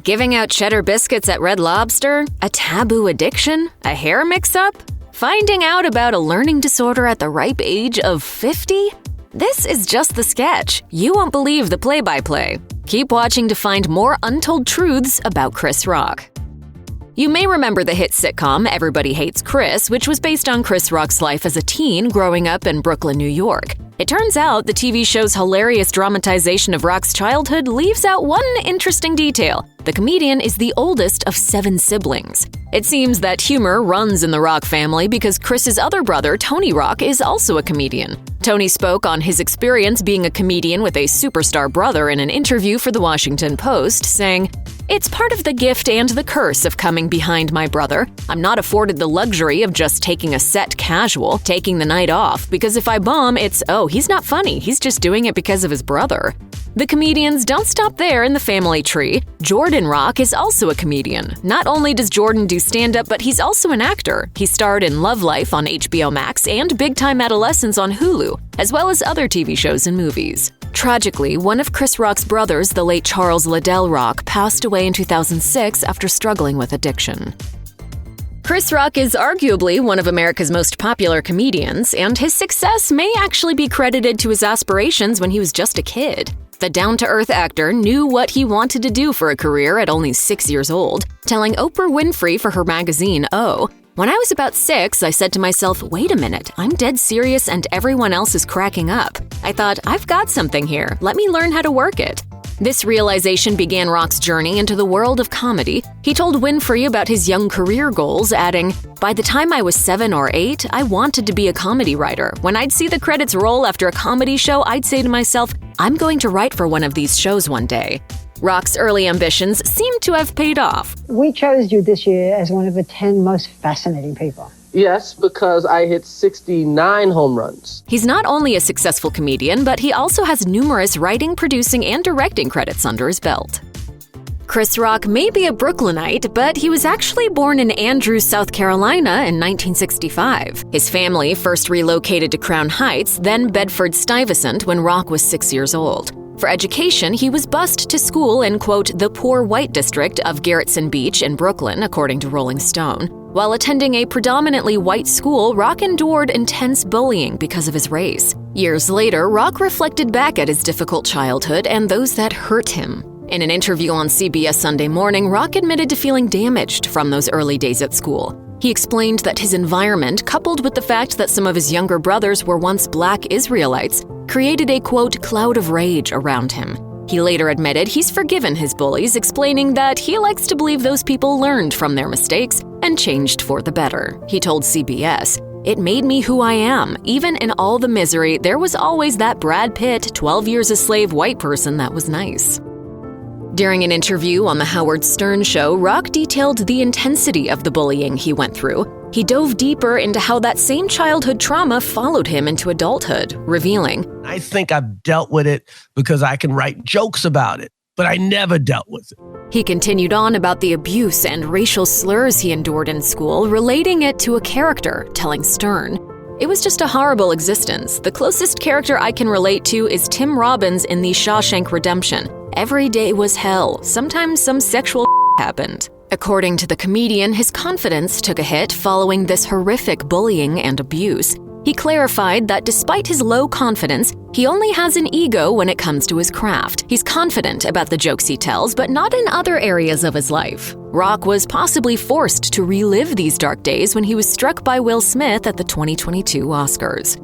Giving out cheddar biscuits at Red Lobster? A taboo addiction? A hair mix-up? Finding out about a learning disorder at the ripe age of 50? This is just the sketch. You won't believe the play-by-play. Keep watching to find more untold truths about Chris Rock. You may remember the hit sitcom Everybody Hates Chris, which was based on Chris Rock's life as a teen growing up in Brooklyn, New York. It turns out the TV show's hilarious dramatization of Rock's childhood leaves out one interesting detail. The comedian is the oldest of 7 siblings. It seems that humor runs in the Rock family because Chris's other brother, Tony Rock, is also a comedian. Tony spoke on his experience being a comedian with a superstar brother in an interview for The Washington Post, saying, "It's part of the gift and the curse of coming behind my brother. I'm not afforded the luxury of just taking a set casual, taking the night off, because if I bomb, it's, oh, he's not funny, he's just doing it because of his brother." The comedians don't stop there in the family tree. Jordan Rock is also a comedian. Not only does Jordan do stand-up, but he's also an actor. He starred in Love Life on HBO Max and Big Time Adolescence on Hulu, as well as other TV shows and movies. Tragically, one of Chris Rock's brothers, the late Charles Liddell Rock, passed away in 2006 after struggling with addiction. Chris Rock is arguably one of America's most popular comedians, and his success may actually be credited to his aspirations when he was just a kid. The down-to-earth actor knew what he wanted to do for a career at only 6 years old, telling Oprah Winfrey for her magazine O, "When I was about 6, I said to myself, wait a minute, I'm dead serious and everyone else is cracking up. I thought, I've got something here, let me learn how to work it." This realization began Rock's journey into the world of comedy. He told Winfrey about his young career goals, adding, "By the time I was 7 or 8, I wanted to be a comedy writer. When I'd see the credits roll after a comedy show, I'd say to myself, I'm going to write for one of these shows one day." Rock's early ambitions seem to have paid off. We chose you this year as one of the 10 most fascinating people. Yes, because I hit 69 home runs. He's not only a successful comedian, but he also has numerous writing, producing, and directing credits under his belt. Chris Rock may be a Brooklynite, but he was actually born in Andrews, South Carolina in 1965. His family first relocated to Crown Heights, then Bedford-Stuyvesant when Rock was 6 years old. For education, he was bused to school in, quote, the poor white district of Garrettson Beach in Brooklyn, according to Rolling Stone. While attending a predominantly white school, Rock endured intense bullying because of his race. Years later, Rock reflected back at his difficult childhood and those that hurt him. In an interview on CBS Sunday Morning, Rock admitted to feeling damaged from those early days at school. He explained that his environment, coupled with the fact that some of his younger brothers were once Black Israelites, created a, quote, cloud of rage around him. He later admitted he's forgiven his bullies, explaining that he likes to believe those people learned from their mistakes and changed for the better. He told CBS, "It made me who I am. Even in all the misery, there was always that Brad Pitt, 12 years a slave white person that was nice." During an interview on The Howard Stern Show, Rock detailed the intensity of the bullying he went through. He dove deeper into how that same childhood trauma followed him into adulthood, revealing, "I think I've dealt with it because I can write jokes about it, but I never dealt with it." He continued on about the abuse and racial slurs he endured in school, relating it to a character, telling Stern, "It was just a horrible existence. The closest character I can relate to is Tim Robbins in The Shawshank Redemption. Every day was hell. Sometimes some sexual happened." According to the comedian, his confidence took a hit following this horrific bullying and abuse. He clarified that despite his low confidence, he only has an ego when it comes to his craft. He's confident about the jokes he tells, but not in other areas of his life. Rock was possibly forced to relive these dark days when he was struck by Will Smith at the 2022 Oscars.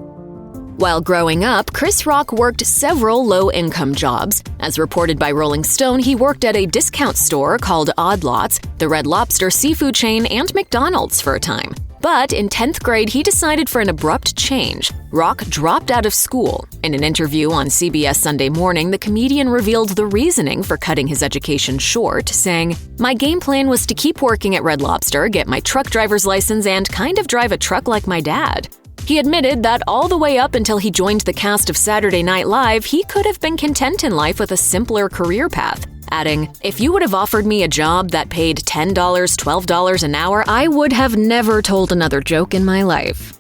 While growing up, Chris Rock worked several low-income jobs. As reported by Rolling Stone, he worked at a discount store called Odd Lots, the Red Lobster seafood chain, and McDonald's for a time. But in 10th grade, he decided for an abrupt change. Rock dropped out of school. In an interview on CBS Sunday Morning, the comedian revealed the reasoning for cutting his education short, saying, "My game plan was to keep working at Red Lobster, get my truck driver's license, and kind of drive a truck like my dad." He admitted that all the way up until he joined the cast of Saturday Night Live, he could have been content in life with a simpler career path, adding, "If you would have offered me a job that paid $10, $12 an hour, I would have never told another joke in my life."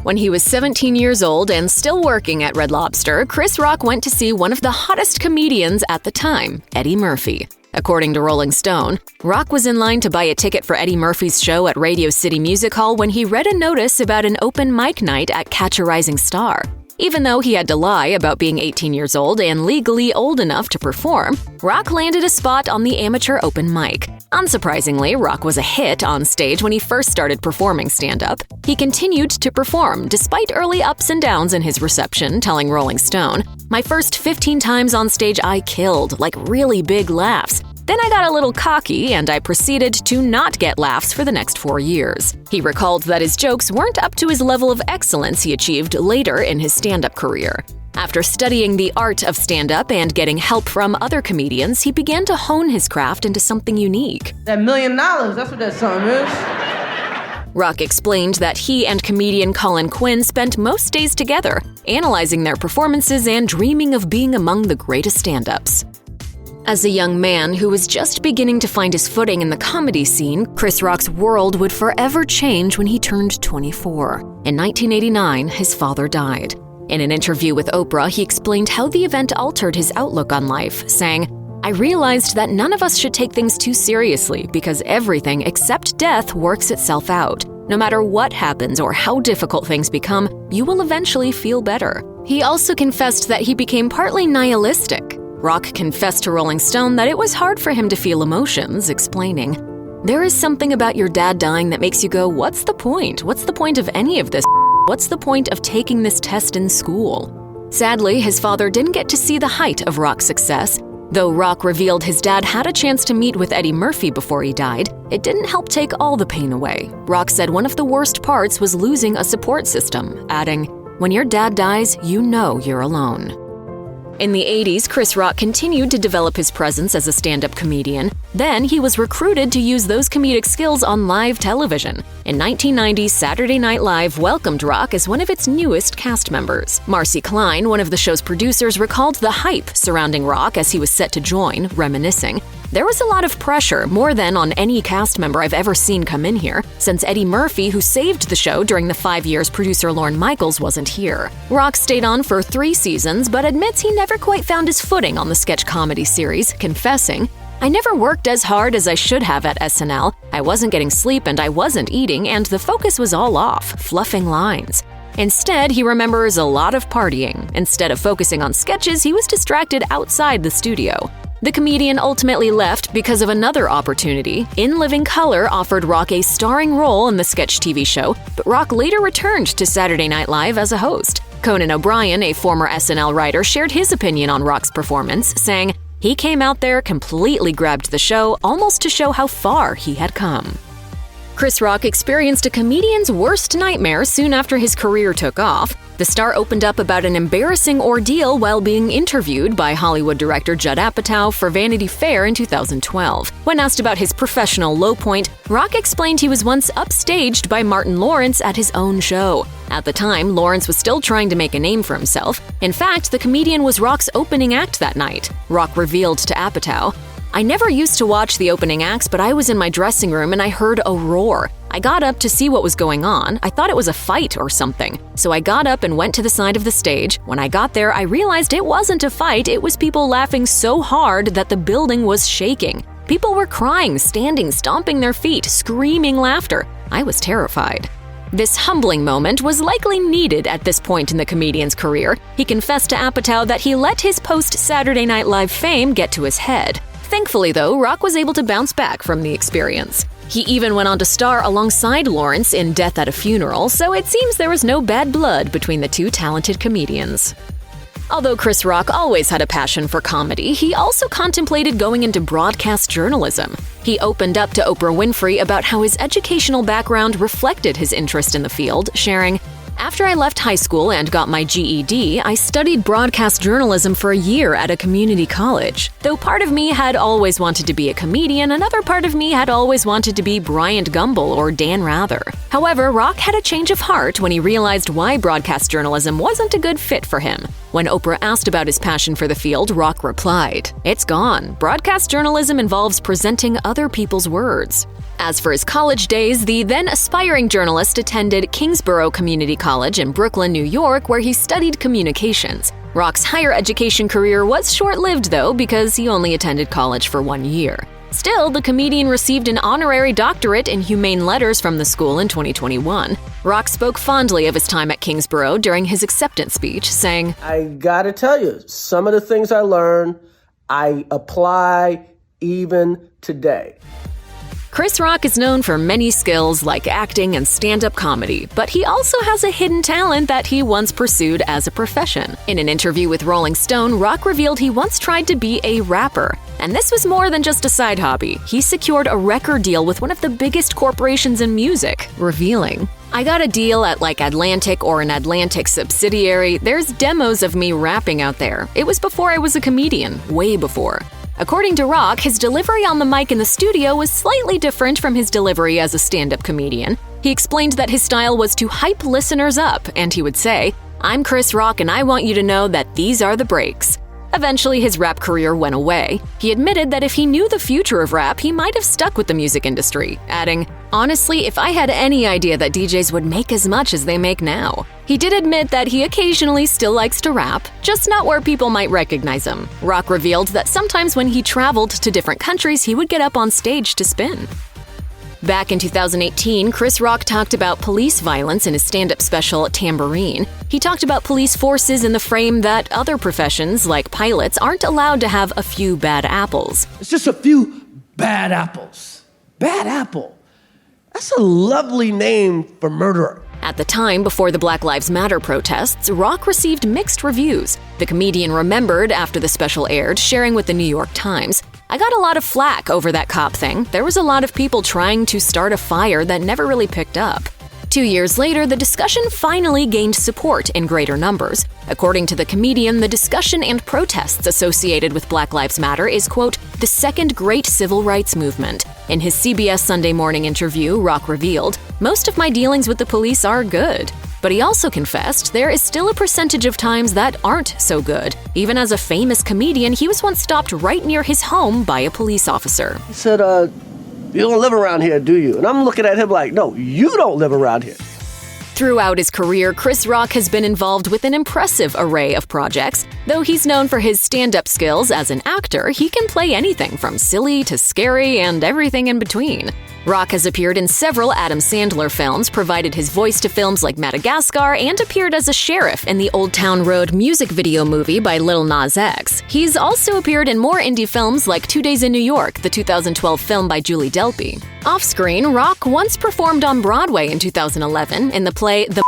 When he was 17 years old and still working at Red Lobster, Chris Rock went to see one of the hottest comedians at the time, Eddie Murphy. According to Rolling Stone, Rock was in line to buy a ticket for Eddie Murphy's show at Radio City Music Hall when he read a notice about an open mic night at Catch a Rising Star. Even though he had to lie about being 18 years old and legally old enough to perform, Rock landed a spot on the amateur open mic. Unsurprisingly, Rock was a hit on stage when he first started performing stand-up. He continued to perform despite early ups and downs in his reception, telling Rolling Stone, "My first 15 times on stage I killed, like really big laughs. Then I got a little cocky and I proceeded to not get laughs for the next 4 years." He recalled that his jokes weren't up to his level of excellence he achieved later in his stand-up career. After studying the art of stand-up and getting help from other comedians, he began to hone his craft into something unique. That $1 million, that's what that song is. Rock explained that he and comedian Colin Quinn spent most days together, analyzing their performances and dreaming of being among the greatest stand-ups. As a young man who was just beginning to find his footing in the comedy scene, Chris Rock's world would forever change when he turned 24. In 1989, his father died. In an interview with Oprah, he explained how the event altered his outlook on life, saying, "I realized that none of us should take things too seriously because everything except death works itself out. No matter what happens or how difficult things become, you will eventually feel better." He also confessed that he became partly nihilistic. Rock confessed to Rolling Stone that it was hard for him to feel emotions, explaining, "There is something about your dad dying that makes you go, what's the point? What's the point of any of this? What's the point of taking this test in school?" Sadly, his father didn't get to see the height of Rock's success. Though Rock revealed his dad had a chance to meet with Eddie Murphy before he died, it didn't help take all the pain away. Rock said one of the worst parts was losing a support system, adding, "When your dad dies, you know you're alone." In the 80s, Chris Rock continued to develop his presence as a stand-up comedian. Then he was recruited to use those comedic skills on live television. In 1990, Saturday Night Live welcomed Rock as one of its newest cast members. Marcy Klein, one of the show's producers, recalled the hype surrounding Rock as he was set to join, reminiscing, "There was a lot of pressure, more than on any cast member I've ever seen come in here, since Eddie Murphy, who saved the show during the 5 years producer Lorne Michaels wasn't here." Rock stayed on for 3 seasons, but admits he never quite found his footing on the sketch comedy series, confessing, "I never worked as hard as I should have at SNL. I wasn't getting sleep and I wasn't eating, and the focus was all off, fluffing lines." Instead, he remembers a lot of partying. Instead of focusing on sketches, he was distracted outside the studio. The comedian ultimately left because of another opportunity. In Living Color offered Rock a starring role in the sketch TV show, but Rock later returned to Saturday Night Live as a host. Conan O'Brien, a former SNL writer, shared his opinion on Rock's performance, saying, "He came out there, completely grabbed the show, almost to show how far he had come." Chris Rock experienced a comedian's worst nightmare soon after his career took off. The star opened up about an embarrassing ordeal while being interviewed by Hollywood director Judd Apatow for Vanity Fair in 2012. When asked about his professional low point, Rock explained he was once upstaged by Martin Lawrence at his own show. At the time, Lawrence was still trying to make a name for himself. In fact, the comedian was Rock's opening act that night. Rock revealed to Apatow, "I never used to watch the opening acts, but I was in my dressing room and I heard a roar. I got up to see what was going on. I thought it was a fight or something. So I got up and went to the side of the stage. When I got there, I realized it wasn't a fight. It was people laughing so hard that the building was shaking. People were crying, standing, stomping their feet, screaming laughter. I was terrified." This humbling moment was likely needed at this point in the comedian's career. He confessed to Apatow that he let his post-Saturday Night Live fame get to his head. Thankfully, though, Rock was able to bounce back from the experience. He even went on to star alongside Lawrence in Death at a Funeral, so it seems there was no bad blood between the two talented comedians. Although Chris Rock always had a passion for comedy, he also contemplated going into broadcast journalism. He opened up to Oprah Winfrey about how his educational background reflected his interest in the field, sharing, "After I left high school and got my GED, I studied broadcast journalism for a year at a community college. Though part of me had always wanted to be a comedian, another part of me had always wanted to be Bryant Gumbel or Dan Rather." However, Rock had a change of heart when he realized why broadcast journalism wasn't a good fit for him. When Oprah asked about his passion for the field, Rock replied, "It's gone. Broadcast journalism involves presenting other people's words." As for his college days, the then aspiring journalist attended Kingsborough Community College in Brooklyn, New York, where he studied communications. Rock's higher education career was short-lived, though, because he only attended college for 1 year. Still, the comedian received an honorary doctorate in humane letters from the school in 2021. Rock spoke fondly of his time at Kingsborough during his acceptance speech, saying, I gotta tell you, some of the things I learned, I apply even today. Chris Rock is known for many skills like acting and stand-up comedy, but he also has a hidden talent that he once pursued as a profession. In an interview with Rolling Stone, Rock revealed he once tried to be a rapper. And this was more than just a side hobby. He secured a record deal with one of the biggest corporations in music, revealing, I got a deal at like Atlantic or an Atlantic subsidiary. There's demos of me rapping out there. It was before I was a comedian, way before. According to Rock, his delivery on the mic in the studio was slightly different from his delivery as a stand-up comedian. He explained that his style was to hype listeners up, and he would say, I'm Chris Rock and I want you to know that these are the breaks. Eventually, his rap career went away. He admitted that if he knew the future of rap, he might have stuck with the music industry, adding, honestly, if I had any idea that DJs would make as much as they make now. He did admit that he occasionally still likes to rap, just not where people might recognize him. Rock revealed that sometimes when he traveled to different countries, he would get up on stage to spin. Back in 2018, Chris Rock talked about police violence in his stand-up special, Tambourine. He talked about police forces in the frame that other professions, like pilots, aren't allowed to have a few bad apples. It's just a few bad apples. Bad apple. That's a lovely name for murderer. At the time, before the Black Lives Matter protests, Rock received mixed reviews. The comedian remembered after the special aired, sharing with the New York Times, I got a lot of flack over that cop thing. There was a lot of people trying to start a fire that never really picked up. 2 years later, the discussion finally gained support in greater numbers. According to the comedian, the discussion and protests associated with Black Lives Matter is, quote, the second great civil rights movement. In his CBS Sunday Morning interview, Rock revealed, most of my dealings with the police are good. But he also confessed there is still a percentage of times that aren't so good. Even as a famous comedian, he was once stopped right near his home by a police officer. He said, you don't live around here, do you? And I'm looking at him like, no, you don't live around here. Throughout his career, Chris Rock has been involved with an impressive array of projects. Though he's known for his stand-up skills as an actor, he can play anything from silly to scary and everything in between. Rock has appeared in several Adam Sandler films, provided his voice to films like Madagascar, and appeared as a sheriff in the Old Town Road music video movie by Lil Nas X. He's also appeared in more indie films like 2 Days in New York, the 2012 film by Julie Delpy. Off-screen, Rock once performed on Broadway in 2011 in the play The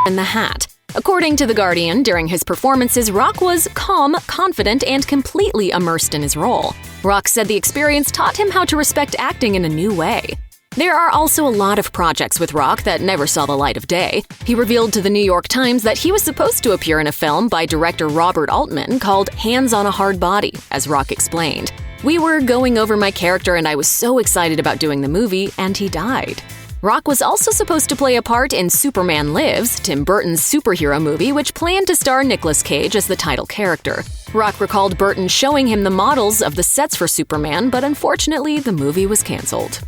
and the Hat. According to The Guardian, during his performances, Rock was calm, confident, and completely immersed in his role. Rock said the experience taught him how to respect acting in a new way. There are also a lot of projects with Rock that never saw the light of day. He revealed to the New York Times that he was supposed to appear in a film by director Robert Altman called Hands on a Hard Body, as Rock explained. We were going over my character and I was so excited about doing the movie, and he died. Rock was also supposed to play a part in Superman Lives, Tim Burton's superhero movie, which planned to star Nicolas Cage as the title character. Rock recalled Burton showing him the models of the sets for Superman, but unfortunately, the movie was canceled.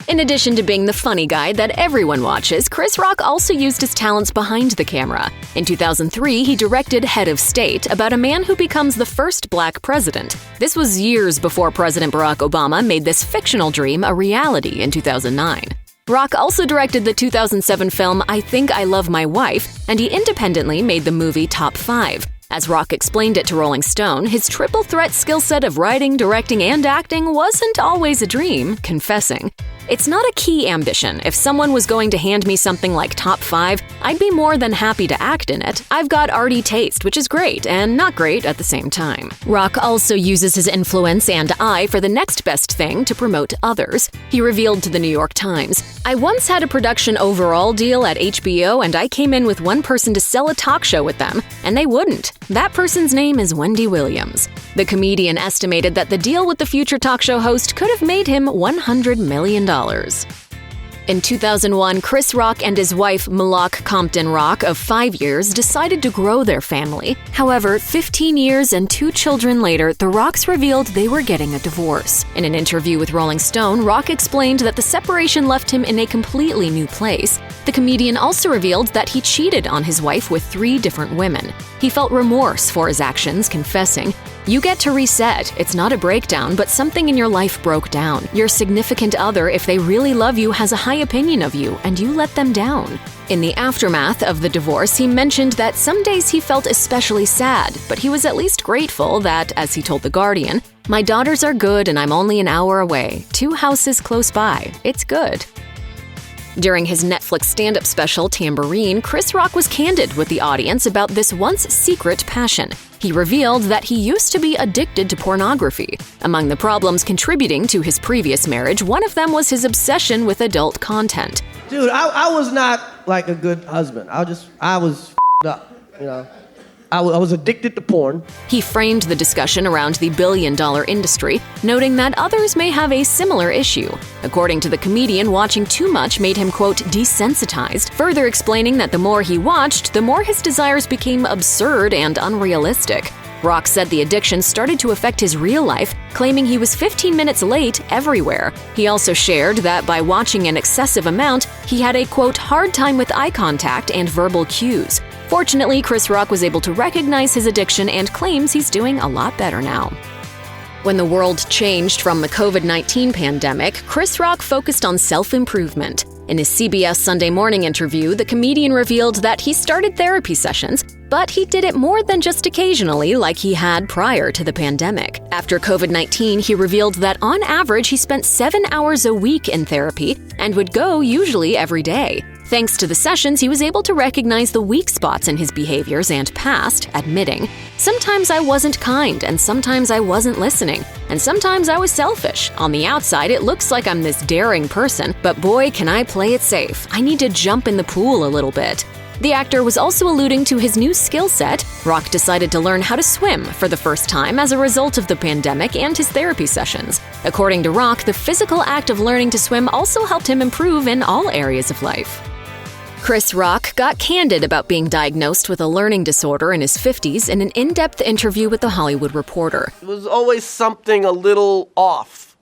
In addition to being the funny guy that everyone watches, Chris Rock also used his talents behind the camera. In 2003, he directed Head of State, about a man who becomes the first black president. This was years before President Barack Obama made this fictional dream a reality in 2009. Rock also directed the 2007 film I Think I Love My Wife, and he independently made the movie Top 5. As Rock explained it to Rolling Stone, his triple threat skill set of writing, directing, and acting wasn't always a dream, confessing, it's not a key ambition. If someone was going to hand me something like Top 5, I'd be more than happy to act in it. I've got arty taste, which is great and not great at the same time. Rock also uses his influence and eye for the next best thing to promote others. He revealed to the New York Times, I once had a production overall deal at HBO and I came in with one person to sell a talk show with them, and they wouldn't. That person's name is Wendy Williams. The comedian estimated that the deal with the future talk show host could have made him $100 million. In 2001, Chris Rock and his wife, Malak Compton Rock, of 5 years, decided to grow their family. However, 15 years and 2 children later, the Rocks revealed they were getting a divorce. In an interview with Rolling Stone, Rock explained that the separation left him in a completely new place. The comedian also revealed that he cheated on his wife with 3 different women. He felt remorse for his actions, confessing, "You get to reset. It's not a breakdown, but something in your life broke down. Your significant other, if they really love you, has a high opinion of you, and you let them down." In the aftermath of the divorce, he mentioned that some days he felt especially sad, but he was at least grateful that, as he told The Guardian, "My daughters are good and I'm only an hour away. 2 houses close by. It's good." During his Netflix stand-up special, Tambourine, Chris Rock was candid with the audience about this once-secret passion. He revealed that he used to be addicted to pornography. Among the problems contributing to his previous marriage, one of them was his obsession with adult content. Dude, I was not like a good husband. I was up, you know. I was addicted to porn. He framed the discussion around the billion-dollar industry, noting that others may have a similar issue. According to the comedian, watching too much made him, quote, desensitized, further explaining that the more he watched, the more his desires became absurd and unrealistic. Rock said the addiction started to affect his real life, claiming he was 15 minutes late everywhere. He also shared that by watching an excessive amount, he had a, quote, hard time with eye contact and verbal cues. Fortunately, Chris Rock was able to recognize his addiction and claims he's doing a lot better now. When the world changed from the COVID-19 pandemic, Chris Rock focused on self-improvement. In his CBS Sunday Morning interview, the comedian revealed that he started therapy sessions, but he did it more than just occasionally like he had prior to the pandemic. After COVID-19, he revealed that on average he spent 7 hours a week in therapy and would go usually every day. Thanks to the sessions, he was able to recognize the weak spots in his behaviors and past, admitting, "Sometimes I wasn't kind, and sometimes I wasn't listening, and sometimes I was selfish. On the outside, it looks like I'm this daring person, but boy, can I play it safe. I need to jump in the pool a little bit." The actor was also alluding to his new skill set. Rock decided to learn how to swim for the first time as a result of the pandemic and his therapy sessions. According to Rock, the physical act of learning to swim also helped him improve in all areas of life. Chris Rock got candid about being diagnosed with a learning disorder in his 50s in an in-depth interview with The Hollywood Reporter. It was always something a little off,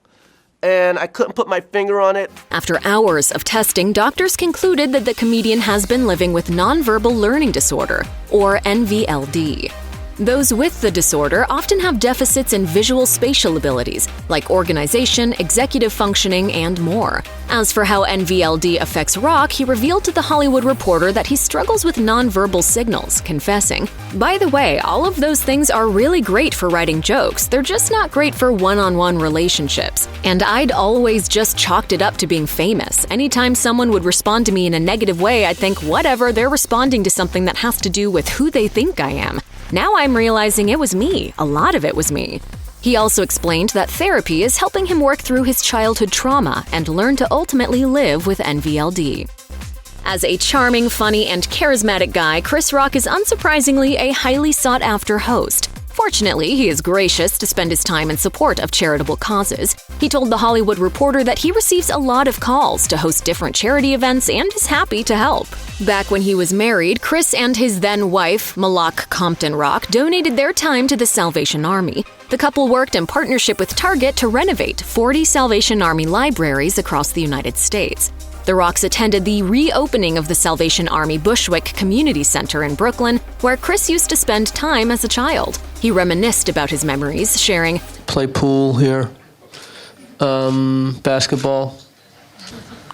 and I couldn't put my finger on it. After hours of testing, doctors concluded that the comedian has been living with nonverbal learning disorder, or NVLD. Those with the disorder often have deficits in visual spatial abilities, like organization, executive functioning, and more. As for how NVLD affects Rock, he revealed to The Hollywood Reporter that he struggles with nonverbal signals, confessing, "By the way, all of those things are really great for writing jokes, they're just not great for one-on-one relationships. And I'd always just chalked it up to being famous. Anytime someone would respond to me in a negative way, I'd think, whatever, they're responding to something that has to do with who they think I am. Now I'm realizing it was me. A lot of it was me." He also explained that therapy is helping him work through his childhood trauma and learn to ultimately live with NVLD. As a charming, funny, and charismatic guy, Chris Rock is unsurprisingly a highly sought-after host. Fortunately, he is gracious to spend his time in support of charitable causes. He told The Hollywood Reporter that he receives a lot of calls to host different charity events and is happy to help. Back when he was married, Chris and his then-wife, Malak Compton Rock, donated their time to the Salvation Army. The couple worked in partnership with Target to renovate 40 Salvation Army libraries across the United States. The Rocks attended the reopening of the Salvation Army Bushwick Community Center in Brooklyn, where Chris used to spend time as a child. He reminisced about his memories, sharing, "Play pool here, basketball.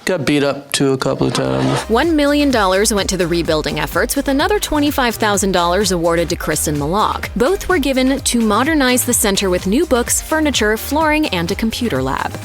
Got beat up too a couple of times." $1 million went to the rebuilding efforts, with another $25,000 awarded to Chris and Malak. Both were given to modernize the center with new books, furniture, flooring, and a computer lab.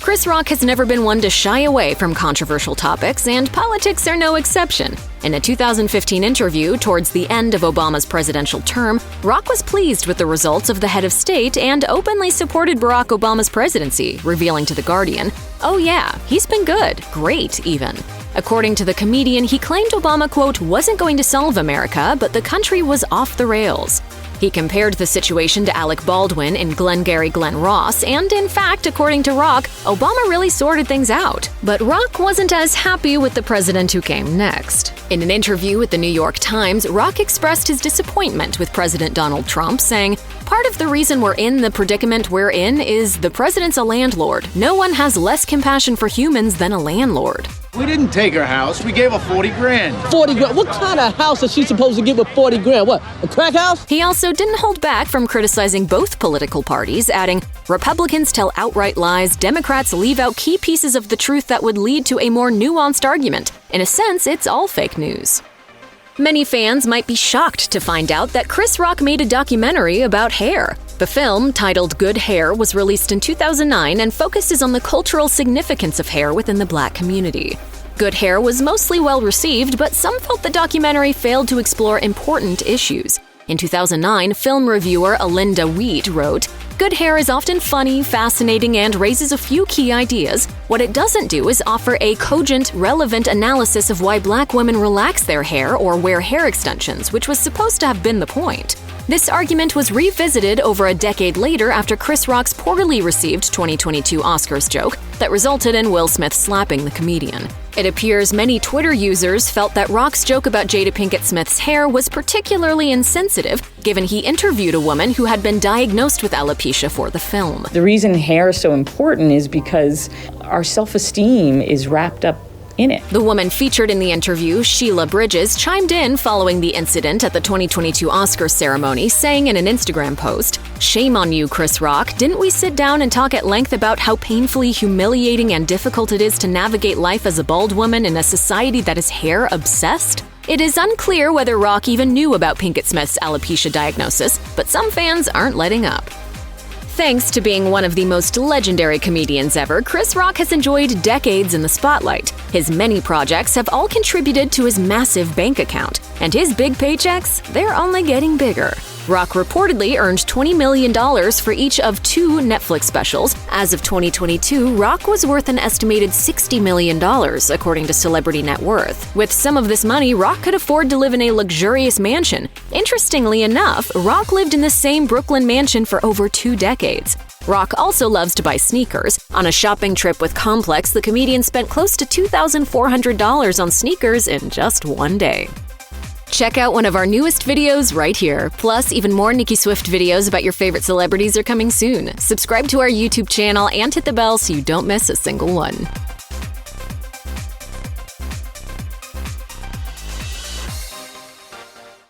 Chris Rock has never been one to shy away from controversial topics, and politics are no exception. In a 2015 interview towards the end of Obama's presidential term, Rock was pleased with the results of the head of state and openly supported Barack Obama's presidency, revealing to The Guardian, "Oh yeah, he's been good, great even." According to the comedian, he claimed Obama, quote, wasn't going to solve America, but the country was off the rails. He compared the situation to Alec Baldwin in Glengarry Glen Ross, and in fact, according to Rock, Obama really sorted things out. But Rock wasn't as happy with the president who came next. In an interview with the New York Times, Rock expressed his disappointment with President Donald Trump, saying, "Part of the reason we're in the predicament we're in is the president's a landlord. No one has less compassion for humans than a landlord." We didn't take her house. We gave her 40 grand. 40 grand? What kind of house is she supposed to get with 40 grand? What, a crack house? He also didn't hold back from criticizing both political parties, adding, "Republicans tell outright lies, Democrats leave out key pieces of the truth that would lead to a more nuanced argument. In a sense, it's all fake news." Many fans might be shocked to find out that Chris Rock made a documentary about hair. The film, titled Good Hair, was released in 2009 and focuses on the cultural significance of hair within the Black community. Good Hair was mostly well received, but some felt the documentary failed to explore important issues. In 2009, film reviewer Alinda Wheat wrote, "Good Hair is often funny, fascinating, and raises a few key ideas. What it doesn't do is offer a cogent, relevant analysis of why Black women relax their hair or wear hair extensions, which was supposed to have been the point." This argument was revisited over a decade later after Chris Rock's poorly received 2022 Oscars joke that resulted in Will Smith slapping the comedian. It appears many Twitter users felt that Rock's joke about Jada Pinkett Smith's hair was particularly insensitive, given he interviewed a woman who had been diagnosed with alopecia for the film. The reason hair is so important is because our self-esteem is wrapped up in it. The woman featured in the interview, Sheila Bridges, chimed in following the incident at the 2022 Oscars ceremony, saying in an Instagram post, "Shame on you, Chris Rock. Didn't we sit down and talk at length about how painfully humiliating and difficult it is to navigate life as a bald woman in a society that is hair-obsessed?" It is unclear whether Rock even knew about Pinkett Smith's alopecia diagnosis, but some fans aren't letting up. Thanks to being one of the most legendary comedians ever, Chris Rock has enjoyed decades in the spotlight. His many projects have all contributed to his massive bank account, and his big paychecks, they're only getting bigger. Rock reportedly earned $20 million for each of 2 Netflix specials. As of 2022, Rock was worth an estimated $60 million, according to Celebrity Net Worth. With some of this money, Rock could afford to live in a luxurious mansion. Interestingly enough, Rock lived in the same Brooklyn mansion for over 2 decades. Rock also loves to buy sneakers. On a shopping trip with Complex, the comedian spent close to $2,400 on sneakers in just one day. Check out one of our newest videos right here. Plus, even more Nicki Swift videos about your favorite celebrities are coming soon. Subscribe to our YouTube channel and hit the bell so you don't miss a single one.